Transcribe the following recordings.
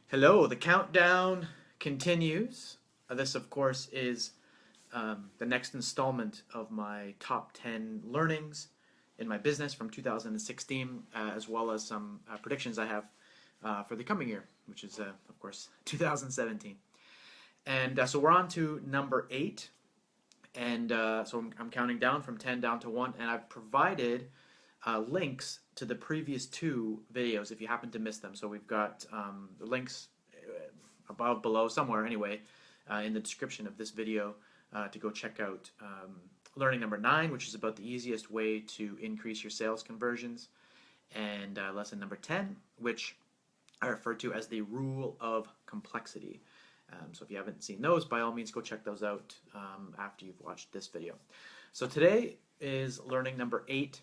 Hello, the countdown continues. This, of course, is the next installment of my top 10 learnings in my business from 2016, as well as some predictions I have for the coming year, which is, of course, 2017. And so we're on to number 8. And so I'm counting down from 10 down to 1, and I've provided links to the previous two videos if you happen to miss them. So we've got the links above, below, somewhere anyway, in the description of this video to go check out learning number 9, which is about the easiest way to increase your sales conversions, and lesson number 10, which I refer to as the rule of complexity. So if you haven't seen those, by all means go check those out after you've watched this video. So today is learning number 8,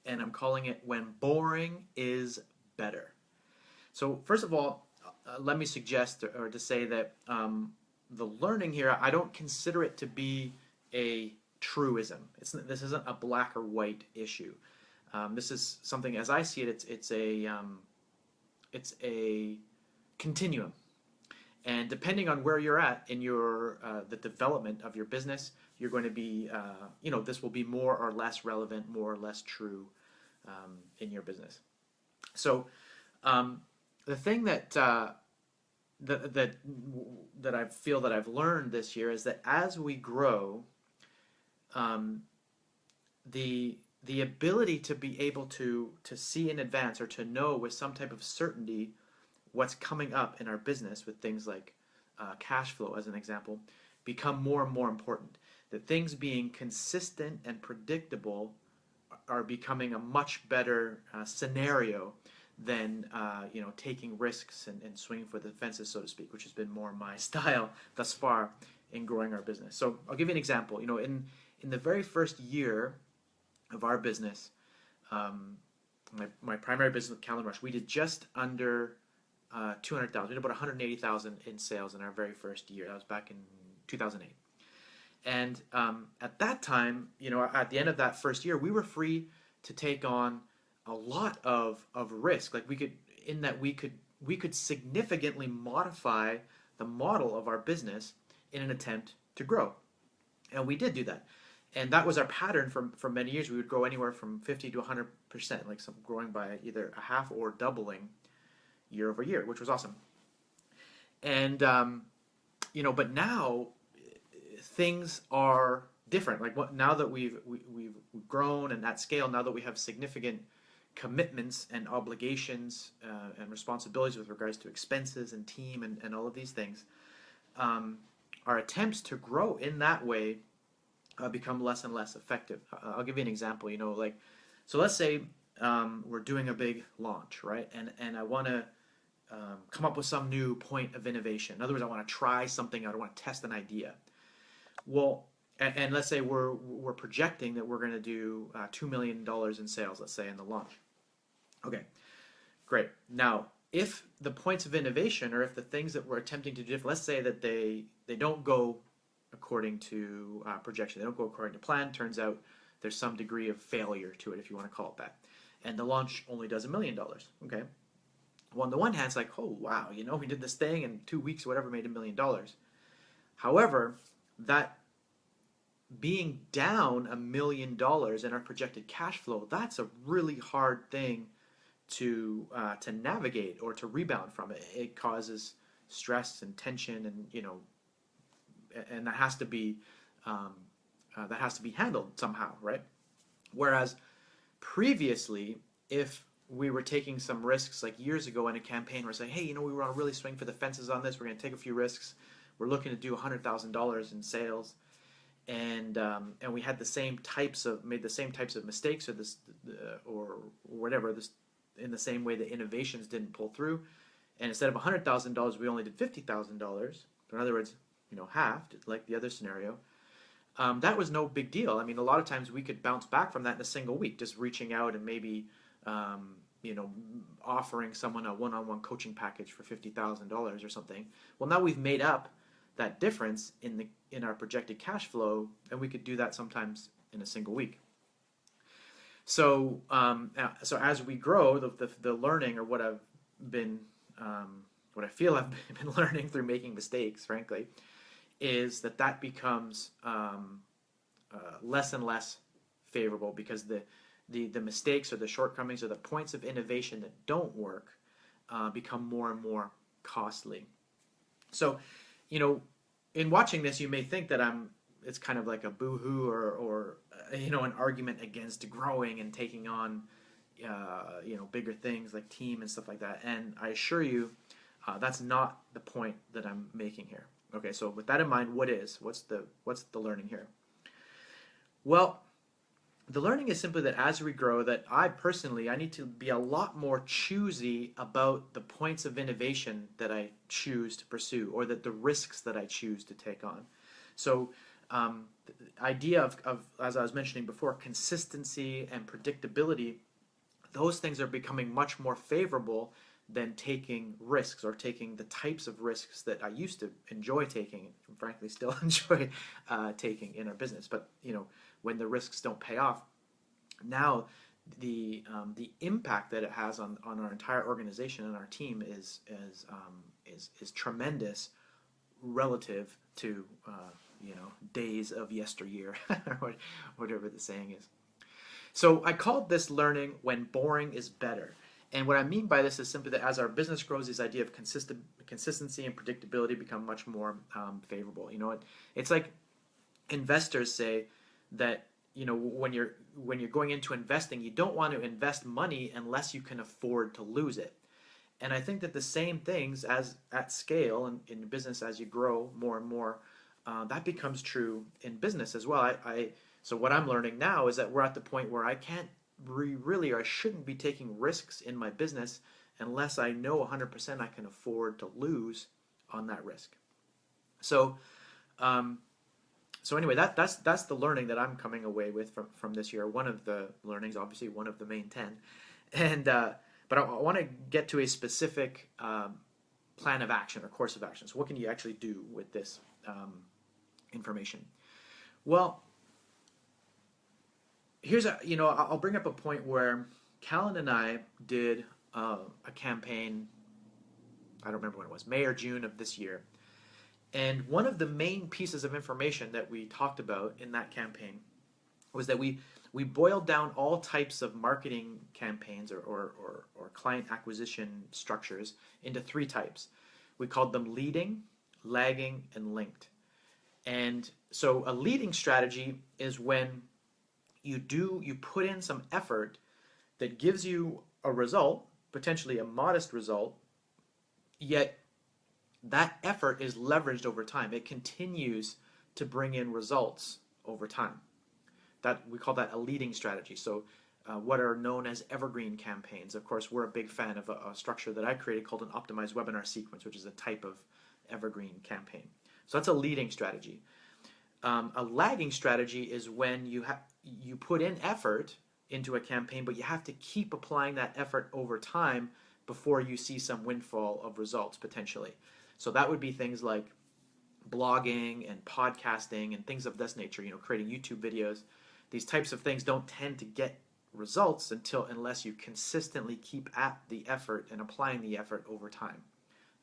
and I'm calling it When Boring is Better. So first of all, let me suggest or to say that the learning here, I don't consider it to be a truism. This isn't a black or white issue. This is something, as I see it, it's a continuum. And depending on where you're at in your the development of your business, you're going to be, this will be more or less relevant, more or less true in your business. So the thing that I feel that I've learned this year is that as we grow, the ability to be able to see in advance or to know with some type of certainty what's coming up in our business with things like cash flow, as an example, become more and more important. That things being consistent and predictable are becoming a much better scenario than taking risks and swinging for the fences, so to speak, which has been more my style thus far in growing our business. So I'll give you an example. In the very first year of our business, my primary business with Callan Rush, we did just under 200,000. We did about 180,000 in sales in our very first year. That was back in 2008. And at that time, at the end of that first year, we were free to take on a lot of risk. Like we could significantly modify the model of our business in an attempt to grow, and we did do that. And that was our pattern for many years. We would grow anywhere from 50 to 100%, like some growing by either a half or doubling year over year, which was awesome. And but now things are different. Like now that we've grown and at scale, now that we have significant commitments and obligations and responsibilities with regards to expenses and team and all of these things, our attempts to grow in that way become less and less effective. I'll give you an example. So let's say we're doing a big launch, right? And I want to come up with some new point of innovation. In other words, I want to try something out. I want to test an idea. Well, and let's say we're projecting that we're going to do $2 million in sales, let's say, in the launch. Okay, great. Now, if the points of innovation, or if the things that we're attempting to do, let's say that they don't go according to projection, they don't go according to plan, turns out there's some degree of failure to it, if you want to call it that, and the launch only does $1 million. Okay. Well, on the one hand, it's like, oh, wow, we did this thing in 2 weeks or whatever, made $1 million. However, that being down $1 million in our projected cash flow, that's a really hard thing to navigate or to rebound from. It causes stress and tension, and that has to be handled somehow, right? Whereas previously, if we were taking some risks, like years ago in a campaign, we're saying, hey, we want to really swing for the fences on this. We're going to take a few risks. We're looking to do $100,000 in sales, and we had made the same types of mistakes or whatever, in the same way the innovations didn't pull through, and instead of $100,000, we only did $50,000. In other words, halved, like the other scenario. That was no big deal. I mean, a lot of times we could bounce back from that in a single week, just reaching out and maybe offering someone a one-on-one coaching package for $50,000 or something. Well, now we've made up that difference in our projected cash flow, and we could do that sometimes in a single week. So as we grow, the learning, or what I've been what I feel I've been learning through making mistakes, frankly, is that becomes less and less favorable because the mistakes or the shortcomings or the points of innovation that don't work become more and more costly. So, you know, in watching this, you may think that it's kind of like a boo-hoo or an argument against growing and taking on, bigger things like team and stuff like that. And I assure you, that's not the point that I'm making here. Okay, so with that in mind, what's the learning here? Well, the learning is simply that as we grow, that I need to be a lot more choosy about the points of innovation that I choose to pursue, or that the risks that I choose to take on. So the idea of, as I was mentioning before, consistency and predictability, those things are becoming much more favorable than taking risks, or taking the types of risks that I used to enjoy taking, and frankly still enjoy taking in our business. But when the risks don't pay off, now the impact that it has on our entire organization and our team is tremendous relative to days of yesteryear, or whatever the saying is. So I called this learning when boring is better. And what I mean by this is simply that as our business grows, this idea of consistency and predictability become much more favorable. It's like investors say that when you're going into investing, you don't want to invest money unless you can afford to lose it. And I think that the same things as at scale and in business, as you grow more and more, that becomes true in business as well. So what I'm learning now is that we're at the point where I can't really, or I shouldn't be taking risks in my business unless I know 100% I can afford to lose on that risk. So, anyway, that's the learning that I'm coming away with from this year. One of the learnings, obviously, one of the main 10, and but I want to get to a specific plan of action or course of action. So, what can you actually do with this information? Well, I'll bring up a point where Callan and I did a campaign. I don't remember when it was, May or June of this year. And one of the main pieces of information that we talked about in that campaign was that we boiled down all types of marketing campaigns or client acquisition structures into 3 types. We called them leading, lagging, and linked. And so a leading strategy is when you put in some effort that gives you a result, potentially a modest result, yet that effort is leveraged over time. It continues to bring in results over time. That we call that a leading strategy. So what are known as evergreen campaigns. Of course, we're a big fan of a structure that I created called an optimized webinar sequence, which is a type of evergreen campaign. So that's a leading strategy. A lagging strategy is when you put in effort into a campaign, but you have to keep applying that effort over time before you see some windfall of results potentially. So that would be things like blogging and podcasting and things of this nature, creating YouTube videos. These types of things don't tend to get results unless you consistently keep at the effort and applying the effort over time.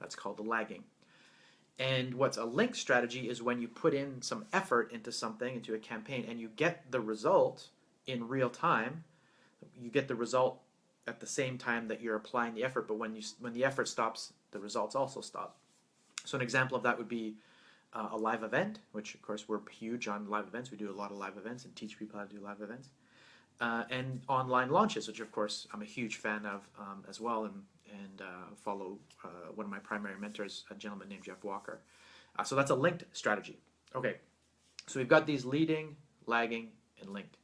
That's called the lagging. And what's a linked strategy is when you put in some effort into something, into a campaign, and you get the result in real time. You get the result at the same time that you're applying the effort, but when the effort stops, the results also stop. So an example of that would be a live event, which of course we're huge on live events. We do a lot of live events and teach people how to do live events. And online launches, which of course I'm a huge fan of as well, and follow one of my primary mentors, a gentleman named Jeff Walker. So that's a linked strategy. Okay, so we've got these leading, lagging, and linked.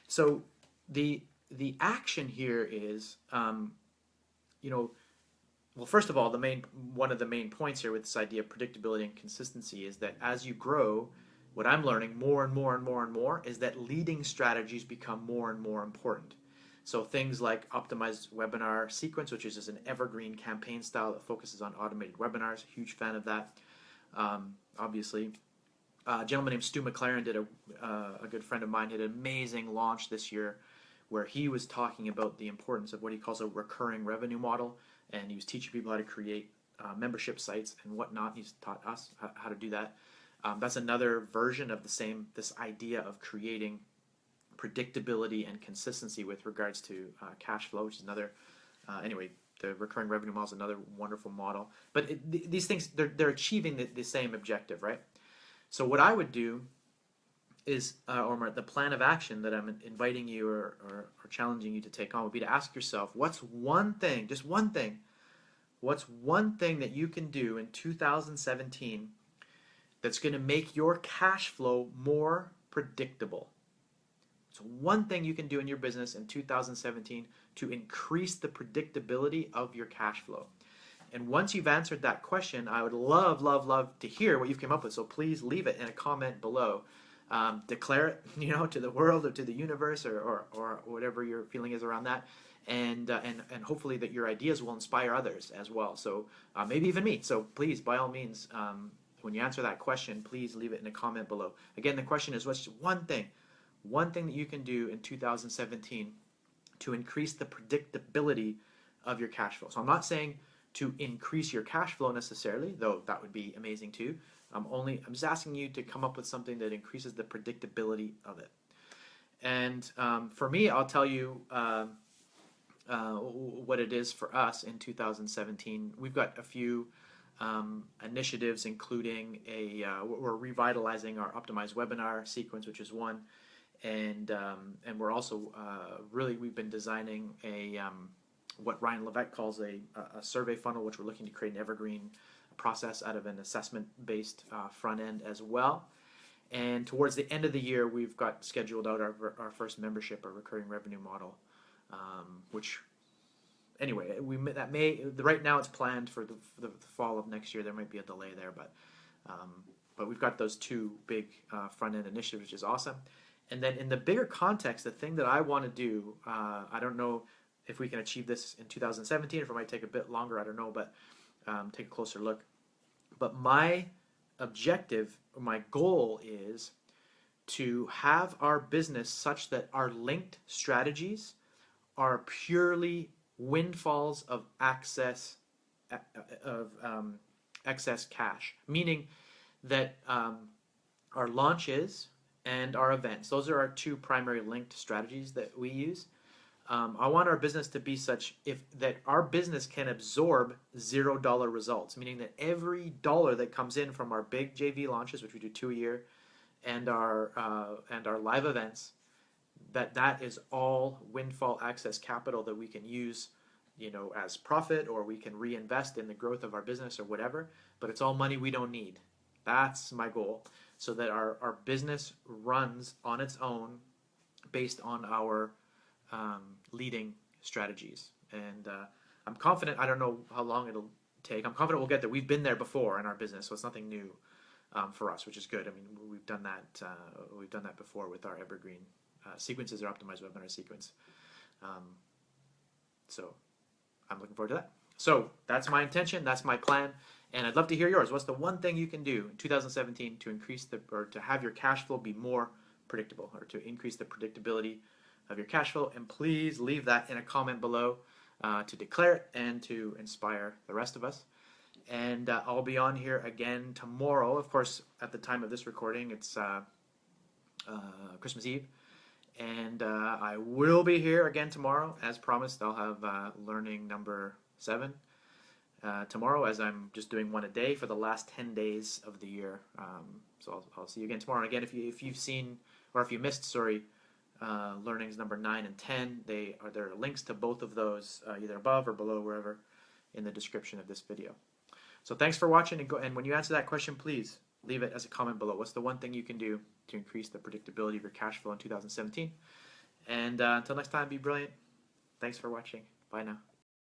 So the action here is, well, first of all, one of the main points here with this idea of predictability and consistency is that as you grow, what I'm learning more and more and more and more is that leading strategies become more and more important. So things like optimized webinar sequence, which is just an evergreen campaign style that focuses on automated webinars. Huge fan of that, obviously. A gentleman named Stu McLaren did a good friend of mine, did an amazing launch this year where he was talking about the importance of what he calls a recurring revenue model, and he was teaching people how to create membership sites and whatnot. He's taught us how to do that. That's another version of this idea of creating predictability and consistency with regards to cash flow, which is another, anyway, the recurring revenue model is another wonderful model. But these things, they're achieving the same objective, right? So what I would do is, or the plan of action that I'm inviting you or challenging you to take on would be to ask yourself, what's one thing, just one thing, what's one thing that you can do in 2017 that's going to make your cash flow more predictable? So one thing you can do in your business in 2017 to increase the predictability of your cash flow. And once you've answered that question, I would love, love, love to hear what you've come up with. So please leave it in a comment below. Declare it, to the world or to the universe or whatever your feeling is around that. And hopefully that your ideas will inspire others as well. So maybe even me. So please, by all means, when you answer that question, please leave it in a comment below. Again, the question is, what's one thing that you can do in 2017 to increase the predictability of your cash flow? So I'm not saying to increase your cash flow necessarily, though that would be amazing too. I'm just asking you to come up with something that increases the predictability of it. And for me, I'll tell you what it is for us in 2017. We've got a few initiatives, including we're revitalizing our optimized webinar sequence, which is one, and we're also we've been designing what Ryan Levesque calls a survey funnel, which we're looking to create an evergreen process out of an assessment-based front end as well. And towards the end of the year, we've got scheduled out our first membership, our recurring revenue model, which anyway, right now it's planned for the fall of next year. There might be a delay there, but we've got those two big front end initiatives, which is awesome. And then in the bigger context, the thing that I want to do, I don't know if we can achieve this in 2017, if it might take a bit longer, I don't know, but take a closer look. But my objective, my goal is to have our business such that our linked strategies are purely windfalls of excess cash, meaning that our launches and our events, those are our two primary linked strategies that we use. I want our business to be such that our business can absorb $0 results, meaning that every dollar that comes in from our big JV launches, which we do 2 a year, and our live events, that is all windfall access capital that we can use, as profit, or we can reinvest in the growth of our business or whatever. But it's all money we don't need. That's my goal, so that our business runs on its own, based on our leading strategies. And I'm confident, I don't know how long it'll take, I'm confident we'll get there. We've been there before in our business, so it's nothing new for us, which is good. I mean, we've done that before with our evergreen sequences, or optimized webinar sequence. So I'm looking forward to that. So that's my intention, that's my plan, and I'd love to hear yours. What's the one thing you can do in 2017 to increase to have your cash flow be more predictable, or to increase the predictability of your cash flow? And please leave that in a comment below to declare it and to inspire the rest of us. And I'll be on here again tomorrow. Of course, at the time of this recording, it's Christmas Eve. And I will be here again tomorrow. As promised, I'll have learning number 7 tomorrow, as I'm just doing one a day for the last 10 days of the year. So I'll see you again tomorrow. And again, if you've seen, or if you missed, learnings number 9 and 10, there are links to both of those either above or below, wherever, in the description of this video. So thanks for watching, and when you answer that question, please leave it as a comment below. What's the one thing you can do to increase the predictability of your cash flow in 2017? And until next time, be brilliant. Thanks for watching. Bye now.